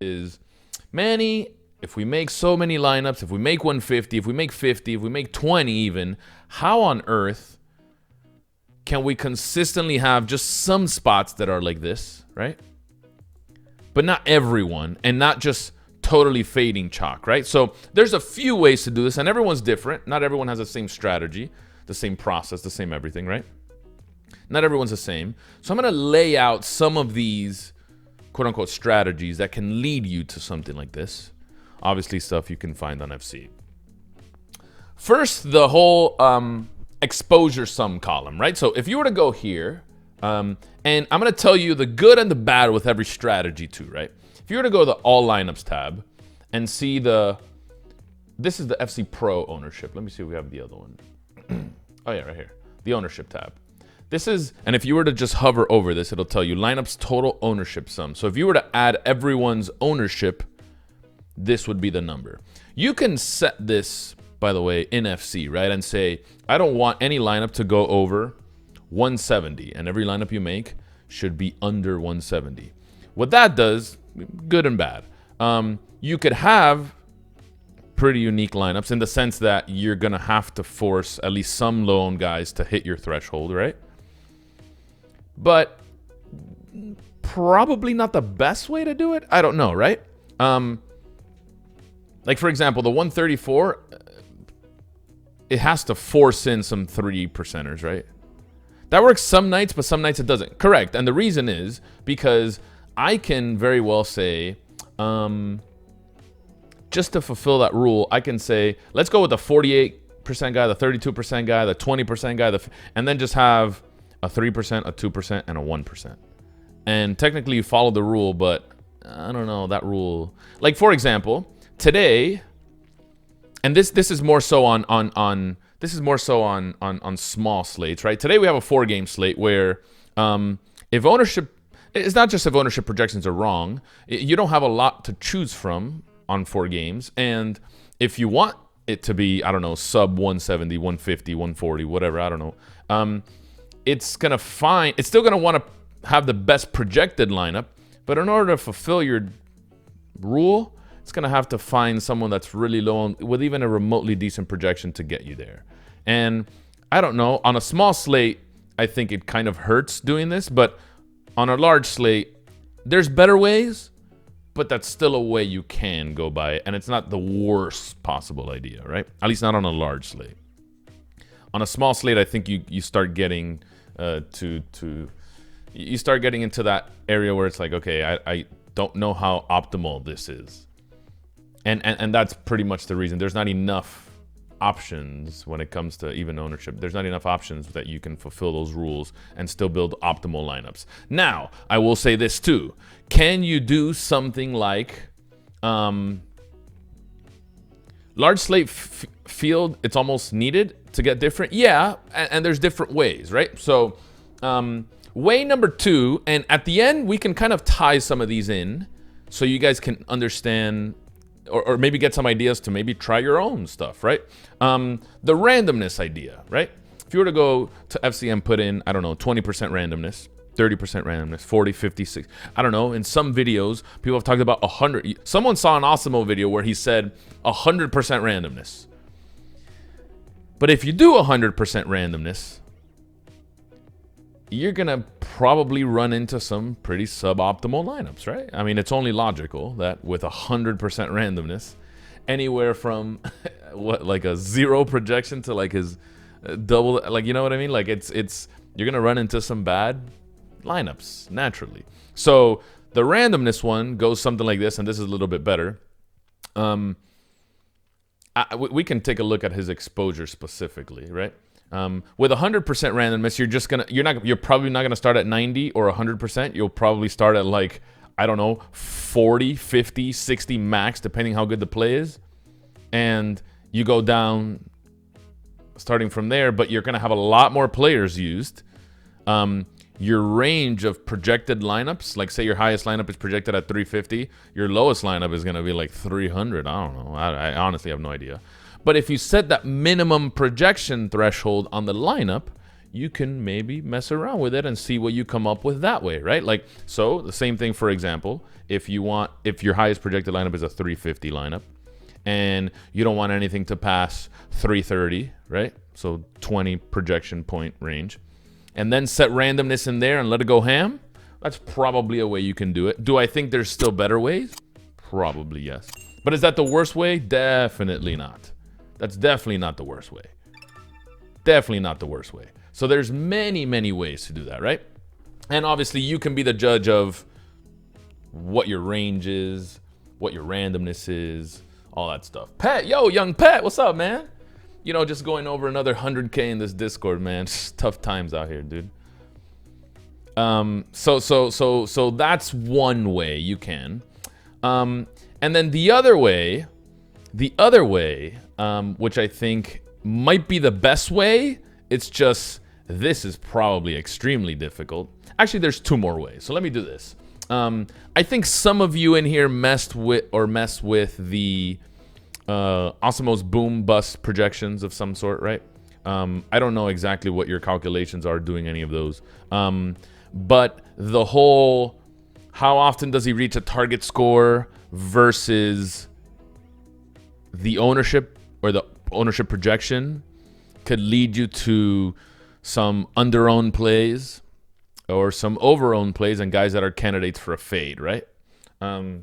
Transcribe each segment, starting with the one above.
is, Manny, if we make so many lineups, if we make 150, if we make 50, if we make 20 even, how on earth can we consistently have just some spots that are like this, right? But not everyone, and not just totally fading chalk, right? So there's a few ways to do this, and everyone's different. Not everyone has the same strategy, the same process, the same everything, right? Not everyone's the same. So I'm going to lay out some of these quote-unquote strategies that can lead you to something like this. Obviously stuff you can find on FC. First, the whole exposure sum column, right? So if you were to go here, and I'm going to tell you the good and the bad with every strategy too, right? If you were to go to the All Lineups tab and see this is the FC Pro ownership. Let me see if we have the other one. Oh yeah, right here. The ownership tab. This is, and if you were to just hover over this, it'll tell you lineups total ownership sum. So if you were to add everyone's ownership, this would be the number. You can set this, by the way, in FC, right? And say, I don't want any lineup to go over 170, and every lineup you make should be under 170. What that does, good and bad. You could have pretty unique lineups in the sense that you're going to have to force at least some low-owned guys to hit your threshold, right? But probably not the best way to do it. I don't know, right? Like, for example, the 134, it has to force in some 3%ers, right? That works some nights, but some nights it doesn't. Correct. And the reason is because I can very well say, just to fulfill that rule, I can say, let's go with the 48% guy, the 32% guy, the 20% guy, and then just have a 3%, a 2%, and a 1%. And technically you follow the rule, but I don't know, that rule. Like, for example, today, and this is more so on small slates, right? Today we have a 4-game slate where if ownership, it's not just if ownership projections are wrong, you don't have a lot to choose from on 4 games. And if you want it to be, I don't know, sub 170, 150, 140, whatever, I don't know, it's still going to want to have the best projected lineup, but in order to fulfill your rule, it's going to have to find someone that's really low on, with even a remotely decent projection to get you there. And I don't know, on a small slate, I think it kind of hurts doing this, but on a large slate, there's better ways, but that's still a way you can go by it, and it's not the worst possible idea, right? At least not on a large slate. On a small slate, I think you start getting you start getting into that area where it's like, okay, I don't know how optimal this is. And that's pretty much the reason. There's not enough options when it comes to even ownership. There's not enough options that you can fulfill those rules and still build optimal lineups. Now, I will say this too. Can you do something like large slate field, it's almost needed to get different? Yeah, and there's different ways, right? So way number 2, and at the end, we can kind of tie some of these in so you guys can understand or maybe get some ideas to maybe try your own stuff, right? The randomness idea, right? If you were to go to FCM, put in, I don't know, 20% randomness, 30% randomness, 40, 50, 60. I don't know. In some videos, people have talked about 100. Someone saw an Osimo video where he said 100% randomness. But if you do 100% randomness, you're going to probably run into some pretty suboptimal lineups, right? I mean, it's only logical that with 100% randomness, anywhere from like a 0 projection to like his double, like, you know what I mean? Like it's you're going to run into some bad lineups naturally. So the randomness one goes something like this, and this is a little bit better. We can take a look at his exposure specifically, right? With 100% randomness, you're probably not gonna start at 90 or 100%. You'll probably start at like, I don't know, 40, 50, 60 max, depending how good the play is, and you go down starting from there. But you're gonna have a lot more players used. Your range of projected lineups, like say your highest lineup is projected at 350, your lowest lineup is gonna be like 300. I don't know. I honestly have no idea. But if you set that minimum projection threshold on the lineup, you can maybe mess around with it and see what you come up with that way, right? Like, so the same thing, for example, if your highest projected lineup is a 350 lineup and you don't want anything to pass 330, right? So 20 projection point range, and then set randomness in there and let it go ham. That's probably a way you can do it. Do I think there's still better ways? Probably yes. But is that the worst way? Definitely not. That's definitely not the worst way. Definitely not the worst way. So there's many, many ways to do that, right? And obviously you can be the judge of what your range is, what your randomness is, all that stuff. Pet, yo, young Pet, what's up, man? You know, just going over another 100K in this Discord, man. Tough times out here, dude. So that's one way you can. And then the other way, which I think might be the best way, it's just, this is probably extremely difficult. Actually, there's two more ways. So let me do this. I think some of you in here mess with the Osmos boom bust projections of some sort, right? I don't know exactly what your calculations are doing any of those. But the whole, how often does he reach a target score versus the ownership or the ownership projection could lead you to some under-owned plays or some over-owned plays and guys that are candidates for a fade, right? I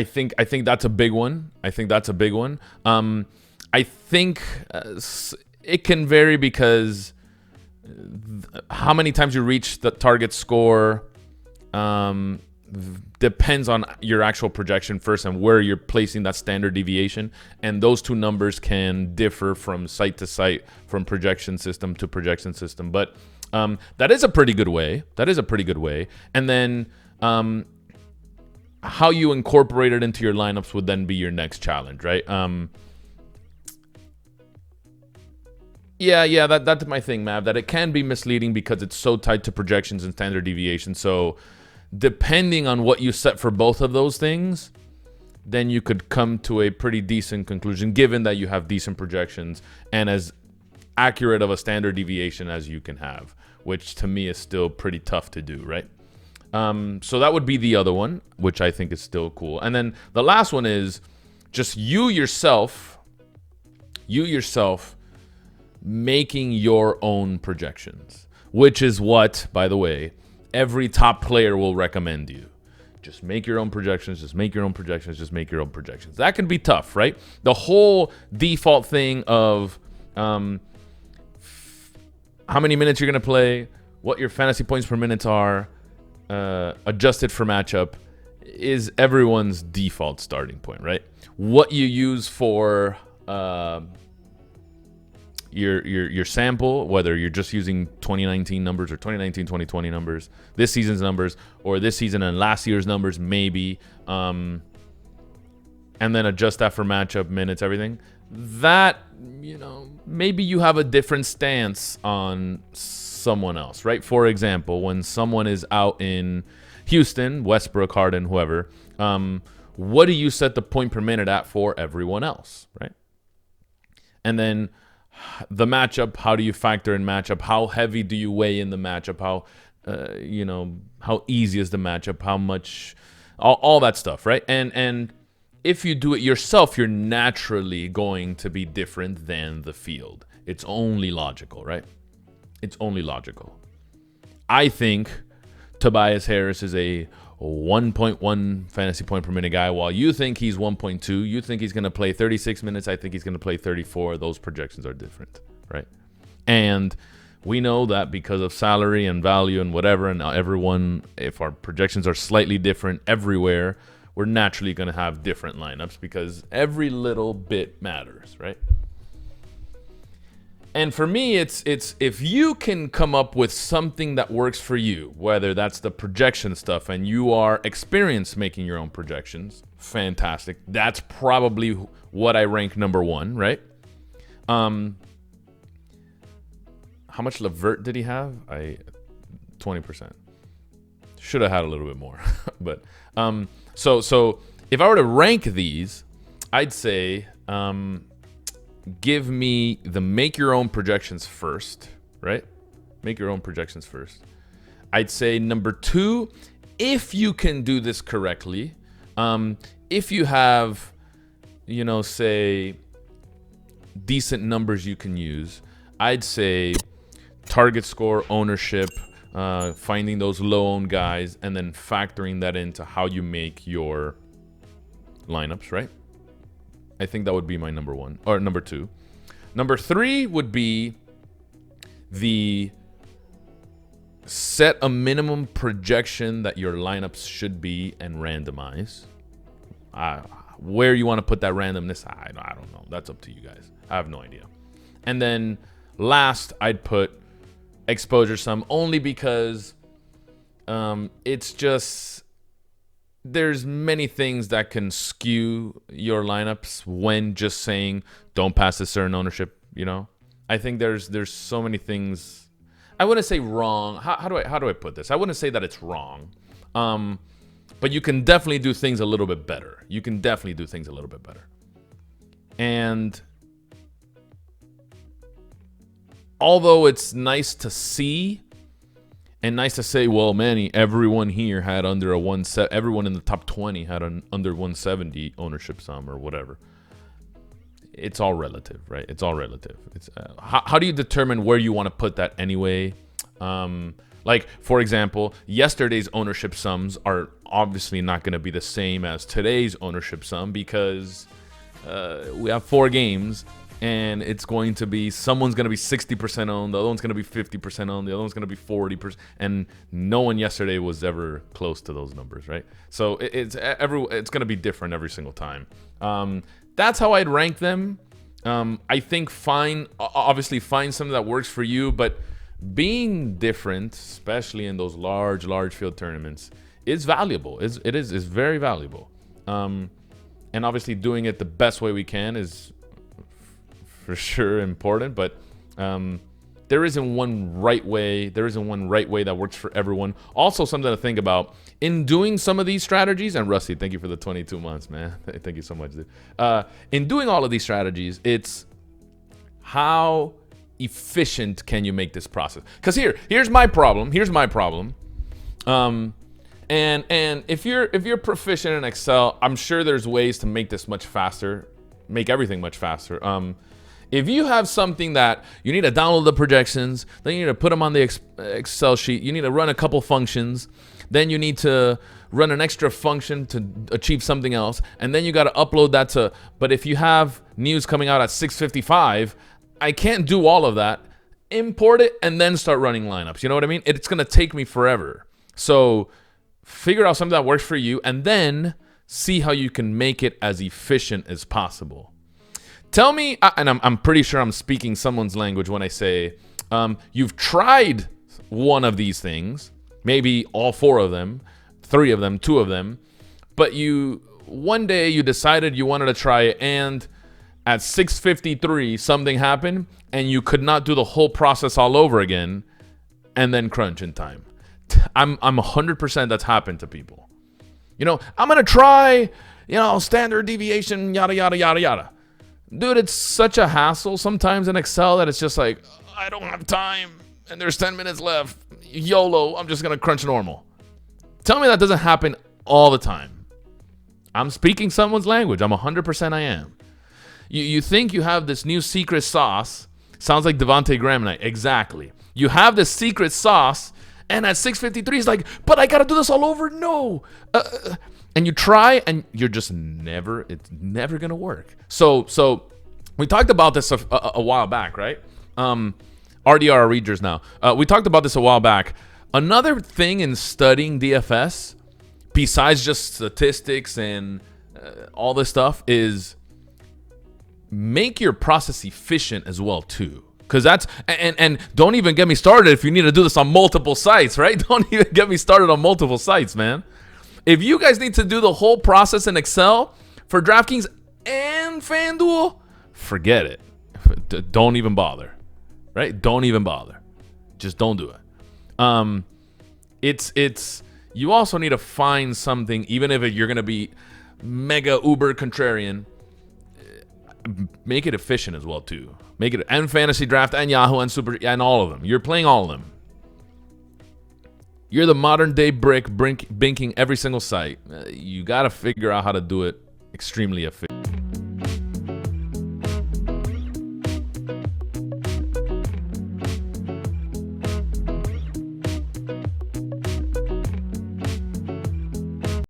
think that's a big one. I think it can vary because how many times you reach the target score depends on your actual projection first and where you're placing that standard deviation. And those two numbers can differ from site to site, from projection system to projection system. But that is a pretty good way. And then how you incorporate it into your lineups would then be your next challenge, right? Yeah, that's my thing, Mav, that it can be misleading because it's so tied to projections and standard deviation. So depending on what you set for both of those things, then you could come to a pretty decent conclusion, given that you have decent projections and as accurate of a standard deviation as you can have, which to me is still pretty tough to do, right? So that would be the other one, which I think is still cool. And then the last one is just you yourself making your own projections, which is what, by the way, every top player will recommend you. Just make your own projections, That can be tough, right? The whole default thing of how many minutes you're going to play, what your fantasy points per minute are, adjusted for matchup, is everyone's default starting point, right? What you use for your sample, whether you're just using 2019 numbers or 2019-2020 numbers, this season's numbers, or this season and last year's numbers, maybe, and then adjust that for matchup, minutes, everything. That, maybe you have a different stance on someone else, right? For example, when someone is out in Houston, Westbrook, Harden, whoever, what do you set the point per minute at for everyone else, right? And then the matchup, how do you factor in matchup? How heavy do you weigh in the matchup? How, how easy is the matchup? How much, all that stuff, right? And if you do it yourself, you're naturally going to be different than the field. It's only logical, right? It's only logical. I think Tobias Harris is a 1.1 fantasy point per minute guy, while you think he's 1.2. You think he's going to play 36 minutes. I think he's going to play 34. Those projections are different, right? And we know that because of salary and value and whatever, and everyone, if our projections are slightly different everywhere, we're naturally going to have different lineups because every little bit matters, right? And for me, it's if you can come up with something that works for you, whether that's the projection stuff and you are experienced making your own projections, fantastic. That's probably what I rank number one, right? How much Levert did he have? 20%. Should have had a little bit more. But so if I were to rank these, I'd say give me the make your own projections first, right? Make your own projections first. I'd say number 2, if you can do this correctly, if you have, say decent numbers you can use, I'd say target score, ownership, finding those low owned guys, and then factoring that into how you make your lineups, right? I think that would be my number 1 or number 2. Number 3 would be the set a minimum projection that your lineups should be and randomize. Where you want to put that randomness, I don't know. That's up to you guys. I have no idea. And then last, I'd put exposure sum, only because it's just, there's many things that can skew your lineups when just saying don't pass a certain ownership. I think there's so many things. I wouldn't say wrong. How do I put this? I wouldn't say that it's wrong. But you can definitely do things a little bit better. And although it's nice to see and nice to say, well, Manny, everyone here had under a 170. Everyone in the top 20 had an under 170 ownership sum or whatever. It's all relative, right? It's all relative. It's how do you determine where you want to put that anyway? Like, for example, yesterday's ownership sums are obviously not going to be the same as today's ownership sum because we have 4 games and it's going to be, someone's going to be 60% owned, the other one's going to be 50% owned, the other one's going to be 40%, and no one yesterday was ever close to those numbers, right? So it's going to be different every single time. That's how I'd rank them. I think obviously find something that works for you, but being different, especially in those large field tournaments, is valuable. It is very valuable. And obviously doing it the best way we can is for sure important, but there isn't one right way. There isn't one right way that works for everyone. Also, something to think about in doing some of these strategies, and Rusty, thank you for the 22 months, man. Thank you so much, dude. In doing all of these strategies, it's how efficient can you make this process? Because here's my problem. And if you're proficient in Excel, I'm sure there's ways to make this much faster, make everything much faster. If you have something that you need to download the projections, then you need to put them on the Excel sheet, you need to run a couple functions, then you need to run an extra function to achieve something else, and then you got to upload that to, but if you have news coming out at 6:55, I can't do all of that, import it, and then start running lineups. You know what I mean? It's going to take me forever. So figure out something that works for you, and then see how you can make it as efficient as possible. Tell me, and I'm pretty sure I'm speaking someone's language when I say you've tried one of these things, maybe all 4 of them, 3 of them, 2 of them, but one day you decided you wanted to try it, and at 6:53 something happened, and you could not do the whole process all over again, and then crunch in time. I'm 100% that's happened to people. I'm gonna try, standard deviation, yada yada yada yada. Dude, it's such a hassle sometimes in Excel that it's just like, I don't have time and there's 10 minutes left. YOLO, I'm just going to crunch normal. Tell me that doesn't happen all the time. I'm speaking someone's language. I'm 100% I am. You think you have this new secret sauce. Sounds like Devontae Graham and I. Exactly. You have this secret sauce, and at 6:53 it's like, but I got to do this all over? No. And you try, and you're just it's never going to work. So we talked about this a while back, right? RDR readers now. We talked about this a while back. Another thing in studying DFS, besides just statistics and all this stuff, is make your process efficient as well, too. Because that's, and don't even get me started if you need to do this on multiple sites, right? Don't even get me started on multiple sites, man. If you guys need to do the whole process in Excel for DraftKings and FanDuel, forget it. Don't even bother, right? Don't even bother. Just don't do it. You also need to find something, even if you're going to be mega uber contrarian. make it efficient as well too. Make it and fantasy draft and Yahoo and Super and all of them. You're playing all of them. You're the modern day brick binking every single site. You got to figure out how to do it extremely efficient.